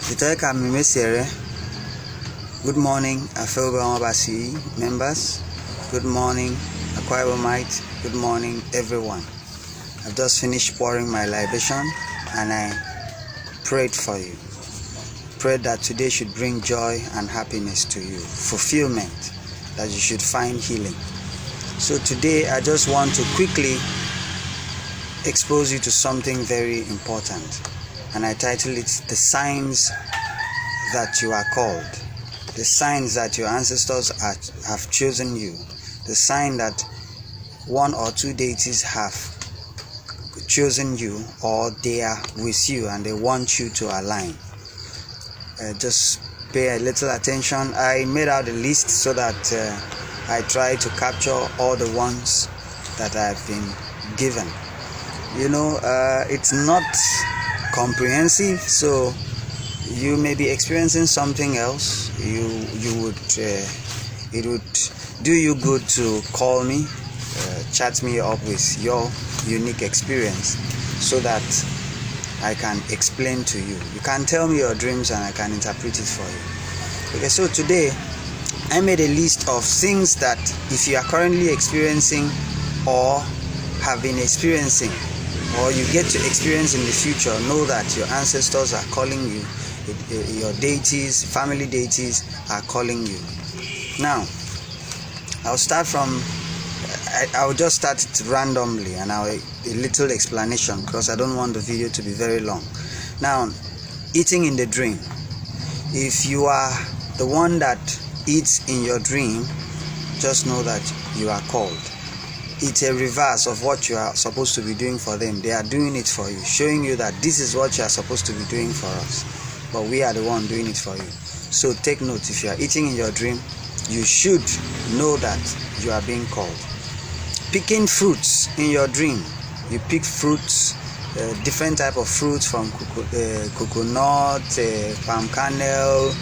Good morning, Afro-Basi members. Good morning, Akwa Ibomite. Good morning, everyone. I've just finished pouring my libation and I prayed for you. Prayed that today should bring joy and happiness to you, fulfillment, that you should find healing. So today I just want to quickly expose you to something very important, and I title it The Signs That You Are Called. The signs that your ancestors have chosen you. The sign that one or two deities have chosen you, or they are with you and they want you to align. Just pay a little attention. I made out a list so that I try to capture all the ones that I've been given. It's not comprehensive, so you may be experiencing something else. It would do you good to call me, chat me up with your unique experience so that I can explain to you. You can tell me your dreams and I can interpret it for you. Okay, so today I made a list of things that if you are currently experiencing or have been experiencing, or you get to experience in the future, know that your ancestors are calling you. Your deities, family deities are calling you. Now, I'll just start it randomly, and a little explanation because I don't want the video to be very long. Now, eating in the dream. If you are the one that eats in your dream, just know that you are called. It's a reverse of what you are supposed to be doing for them. They are doing it for you, showing you that this is what you are supposed to be doing for us, but we are the one doing it for you. So take note, if you are eating in your dream, you should know that you are being called. Picking fruits in your dream. You pick fruits, different type of fruits, from coconut, palm kernel,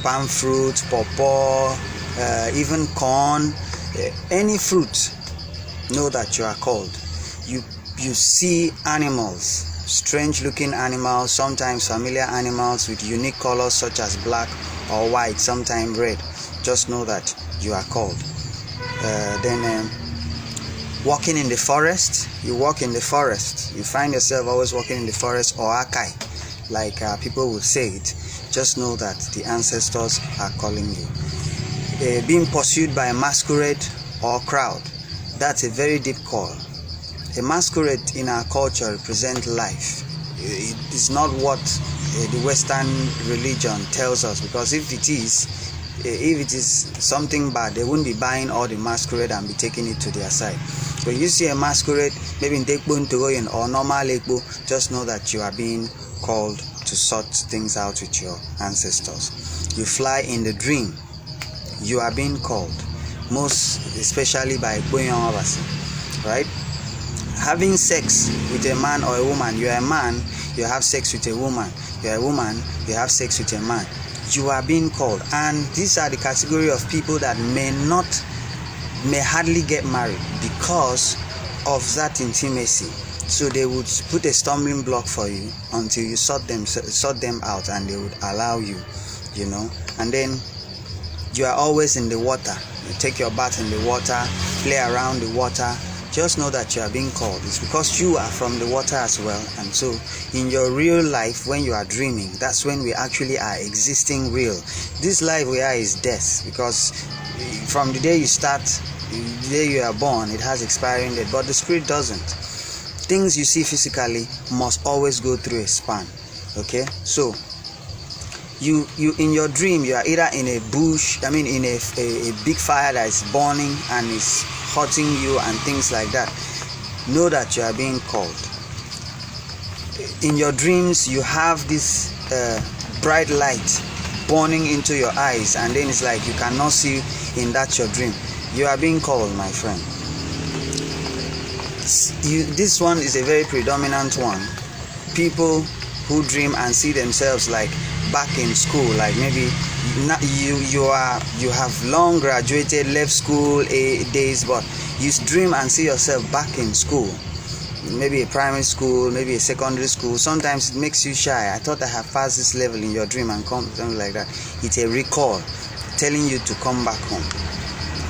palm fruit, pawpaw, even corn, any fruit. Know that you are called. You see animals, strange looking animals, sometimes familiar animals with unique colors such as black or white, sometimes red. Just know that you are called. Then walking in the forest. You walk in the forest. You find yourself always walking in the forest, or akai, like people would say it. Just know that the ancestors are calling you. Being pursued by a masquerade or crowd. That's a very deep call. A masquerade in our culture represents life. It is not what the Western religion tells us, because if it is something bad, they wouldn't be buying all the masquerade and be taking it to their side. When you see a masquerade, maybe in Dekbo Ntogoyen or normal Ekbo, just know that you are being called to sort things out with your ancestors. You fly in the dream. You are being called, most especially by Ekbo, right? Having sex with a man or a woman. You are a man, you have sex with a woman. You are a woman, you have sex with a man. You are being called. And these are the category of people that may hardly get married because of that intimacy. So they would put a stumbling block for you until you sort them out, and they would allow you, And then you are always in the water. You take your bath in the water, play around the water. Just know that you are being called. It's because you are from the water as well. And so in your real life, when you are dreaming, that's when we actually are existing real. This life we are is death, because from the day you start, the day you are born, it has expiring date, but the spirit doesn't. Things you see physically must always go through a span. Okay? So you in your dream, you are either in a bush, in a big fire that is burning and is hurting you and things like that. Know that you are being called. In your dreams, you have this bright light burning into your eyes, and then it's like you cannot see in that your dream. You are being called, my friend. This one is a very predominant one. People who dream and see themselves like back in school, like maybe you have long graduated, left school days, but you dream and see yourself back in school. maybe a primary school, maybe a secondary school. Sometimes it makes you shy. I thought I have passed this level in your dream and come, something like that. It's a recall telling you to come back home.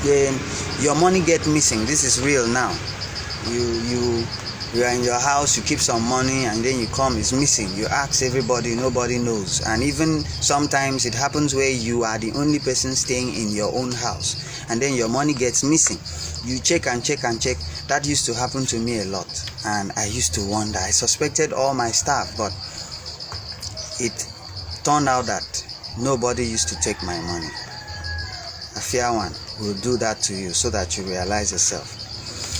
Then your money get missing. This is real now. You are in your house, you keep some money, and then you come, it's missing. You ask everybody, nobody knows. And even sometimes it happens where you are the only person staying in your own house, and then your money gets missing. You check and check and check. That used to happen to me a lot, and I used to wonder. I suspected all my staff, but it turned out that nobody used to take my money. A fair one will do that to you so that you realize yourself.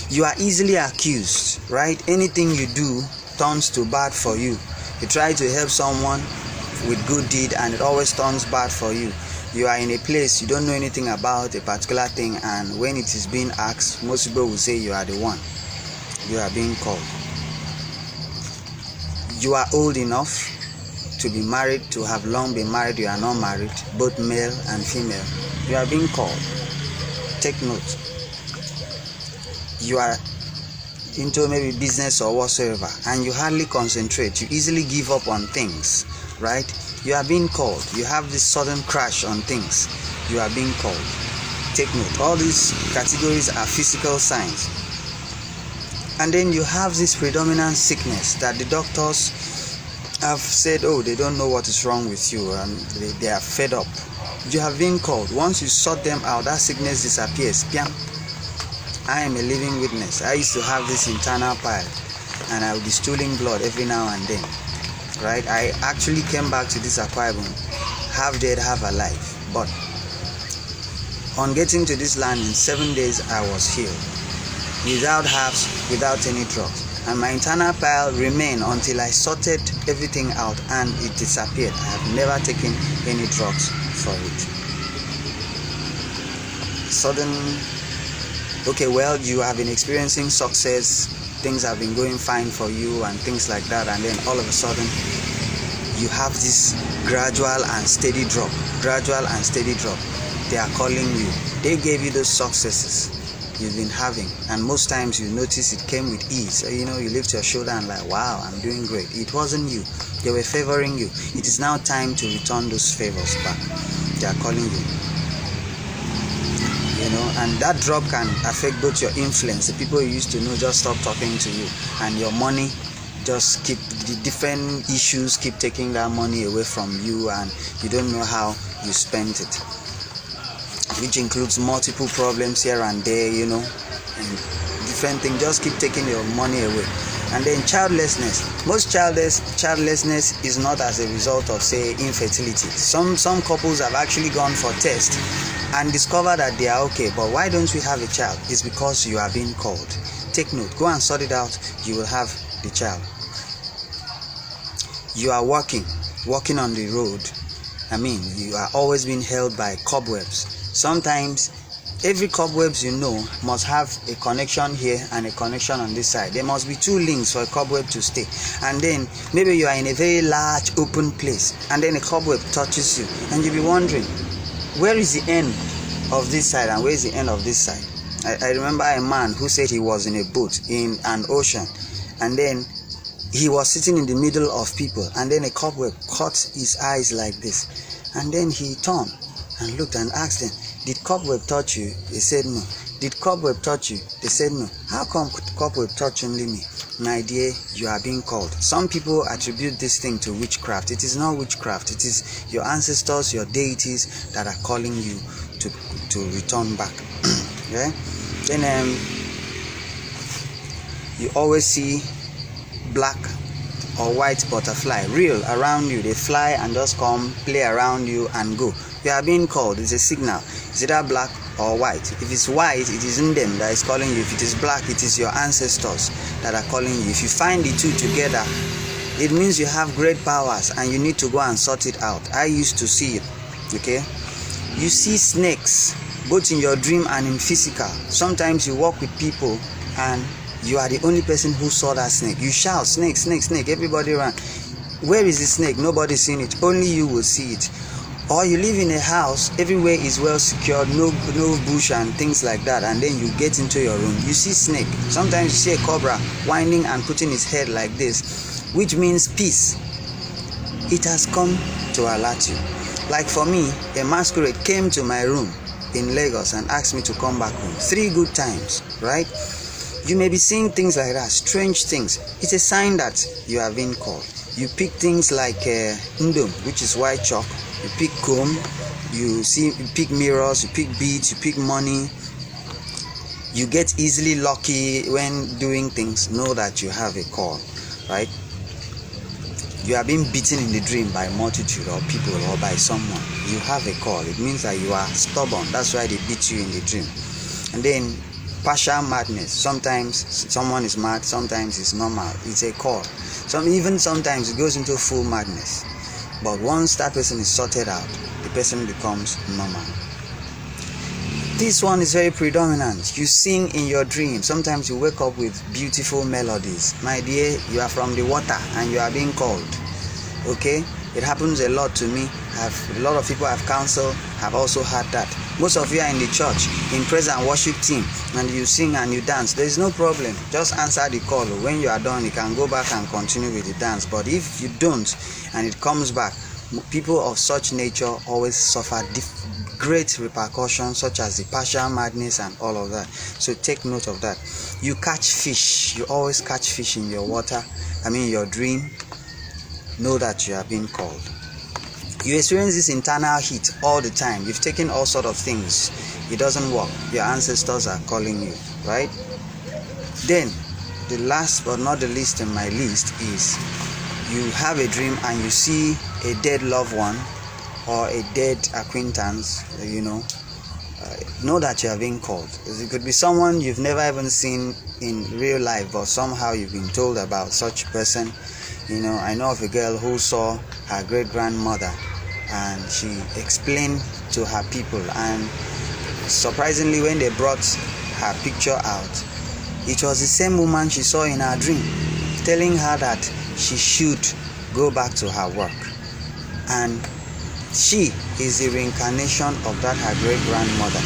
You are easily accused, right? Anything you do turns to bad for you. You try to help someone with good deed and it always turns bad for you. You are in a place you don't know anything about a particular thing, and when it is being asked, most people will say you are the one. You are being called. You are old enough to be married, to have long been married. You are not married, both male and female. You are being called. Take note. You are into maybe business or whatsoever, and you hardly concentrate. You easily give up on things, right? You are being called. You have this sudden crash on things. You are being called. Take note. All these categories are physical signs. And then you have this predominant sickness that the doctors have said, oh, they don't know what is wrong with you, and they are fed up. You have been called. Once you sort them out, that sickness disappears. Piam. I am a living witness. I used to have this internal pile, and I would be stooling blood every now and then, right? I actually came back to this Akwa Ibom, half dead, half alive. But on getting to this land in 7 days, I was healed, without herbs, without any drugs. And my internal pile remained until I sorted everything out and it disappeared. I have never taken any drugs for it. Sudden, okay, well, you have been experiencing success, things have been going fine for you and things like that, and then all of a sudden you have this gradual and steady drop. They are calling you. They gave you those successes you've been having, and most times you notice it came with ease. So, you lift your shoulder and like, wow, I'm doing great. It wasn't you. They were favoring you. It is now time to return those favors back. They are calling you. And that drop can affect both your influence. The people you used to know just stop talking to you, and your money just keep, the different issues keep taking that money away from you, and you don't know how you spent it, which includes multiple problems here and there, and different things just keep taking your money away. And then childlessness. Most childlessness is not as a result of, say, infertility. Some couples have actually gone for tests and discover that they are okay, but why don't we have a child? It's because you are being called. Take note. Go and sort it out. You will have the child. You are walking on the road. You are always being held by cobwebs. Sometimes every cobwebs must have a connection here and a connection on this side. There must be two links for a cobweb to stay. And then maybe you are in a very large open place, and then a cobweb touches you, and you'll be wondering, where is the end of this side and where is the end of this side? I remember a man who said he was in a boat in an ocean, and then he was sitting in the middle of people, and then a cobweb caught his eyes like this, and then he turned and looked and asked them, did cobweb touch you? They said no. Did cobweb touch you? They said no. How come cobweb touch only me? My dear, you are being called. Some people attribute this thing to witchcraft. It is not witchcraft. It is your ancestors, your deities that are calling you to return back. Okay? Then you always see black or white butterfly real around you. They fly and just come, play around you and go. You are being called. It's a signal. Is it either black or white? If it's white, it isn't them that is calling you. If it is black, it is your ancestors that are calling you. If you find the two together, it means you have great powers and you need to go and sort it out. I used to see it. Okay? You see snakes, both in your dream and in physical. Sometimes you walk with people and you are the only person who saw that snake. You shout, snake, snake, snake. Everybody run. Where is the snake? Nobody's seen it. Only you will see it. Or you live in a house, everywhere is well secured, no bush and things like that, and then you get into your room, you see snake. Sometimes you see a cobra winding and putting its head like this, which means peace. It has come to alert you. Like for me, a masquerade came to my room in Lagos and asked me to come back home 3 good times, right? You may be seeing things like that, strange things. It's a sign that you have been called. You pick things like ndom, which is white chalk. You pick comb, you pick mirrors, you pick beads, you pick money. You get easily lucky when doing things. Know that you have a call, right? You are being beaten in the dream by multitude or people or by someone. You have a call. It means that you are stubborn. That's why they beat you in the dream. And then partial madness. Sometimes someone is mad, sometimes it's normal. It's a call. Even sometimes it goes into full madness. But once that person is sorted out, the person becomes normal. This one is very predominant. You sing in your dream. Sometimes you wake up with beautiful melodies. My dear, you are from the water and you are being called. Okay? It happens a lot to me. A lot of people I've counseled have also had that. Most of you are in the church, in praise and worship team, and you sing and you dance. There is no problem. Just answer the call. When you are done, you can go back and continue with the dance. But if you don't and it comes back, people of such nature always suffer great repercussions, such as the partial madness and all of that. So take note of that. You catch fish. You always catch fish in your water. Your dream. Know that you are being called. You experience this internal heat all the time. You've taken all sort of things. It doesn't work. Your ancestors are calling you, right? Then, the last but not the least in my list is you have a dream and you see a dead loved one or a dead acquaintance, know that you are being called. It could be someone you've never even seen in real life, but somehow you've been told about such person. I know of a girl who saw her great-grandmother and she explained to her people, and surprisingly when they brought her picture out, it was the same woman she saw in her dream, telling her that she should go back to her work. And she is the reincarnation of that her great-grandmother,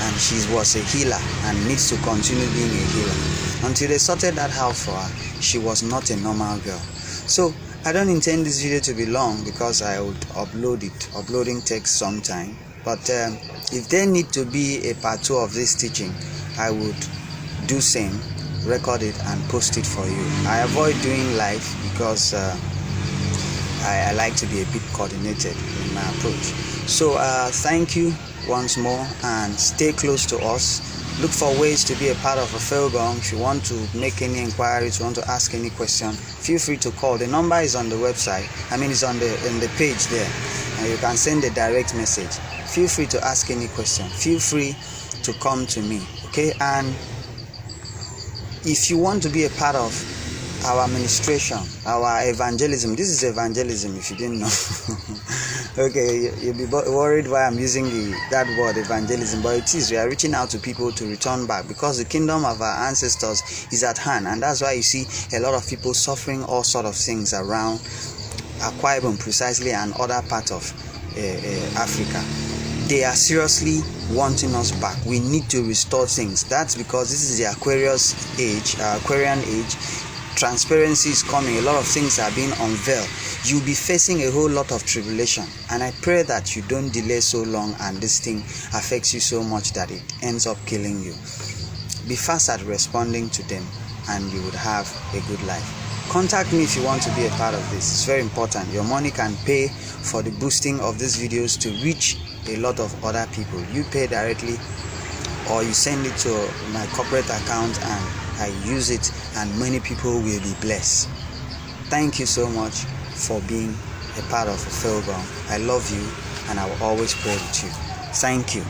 and she was a healer and needs to continue being a healer. Until they sorted that out for her, she was not a normal girl. So I don't intend this video to be long because I would upload it. Uploading takes some time. But if there need to be a part 2 of this teaching, I would do same, record it and post it for you. I avoid doing live because I like to be a bit coordinated in my approach. So thank you once more and stay close to us. Look for ways to be a part of a Felgong. If you want to make any inquiries, you want to ask any question, feel free to call. The number is on the website. It's on the page there. And you can send a direct message. Feel free to ask any question. Feel free to come to me. Okay? And if you want to be a part of our administration, our evangelism, this is evangelism if you didn't know. Okay, you'll be worried why I'm using that word evangelism, but it is. We are reaching out to people to return back because the kingdom of our ancestors is at hand, and that's why you see a lot of people suffering all sort of things around Akwa Ibom precisely and other parts of Africa. They are seriously wanting us back. We need to restore things. That's because this is the Aquarian age. Transparency is coming. A lot of things are being unveiled. You'll be facing a whole lot of tribulation, and I pray that you don't delay so long and this thing affects you so much that it ends up killing you. Be fast at responding to them and you would have a good life. Contact me if you want to be a part of this. It's very important. Your money can pay for the boosting of these videos to reach a lot of other people. You pay directly or you send it to my corporate account and I use it, and many people will be blessed. Thank you so much for being a part of Felgong. I love you and I will always pray with you. Thank you.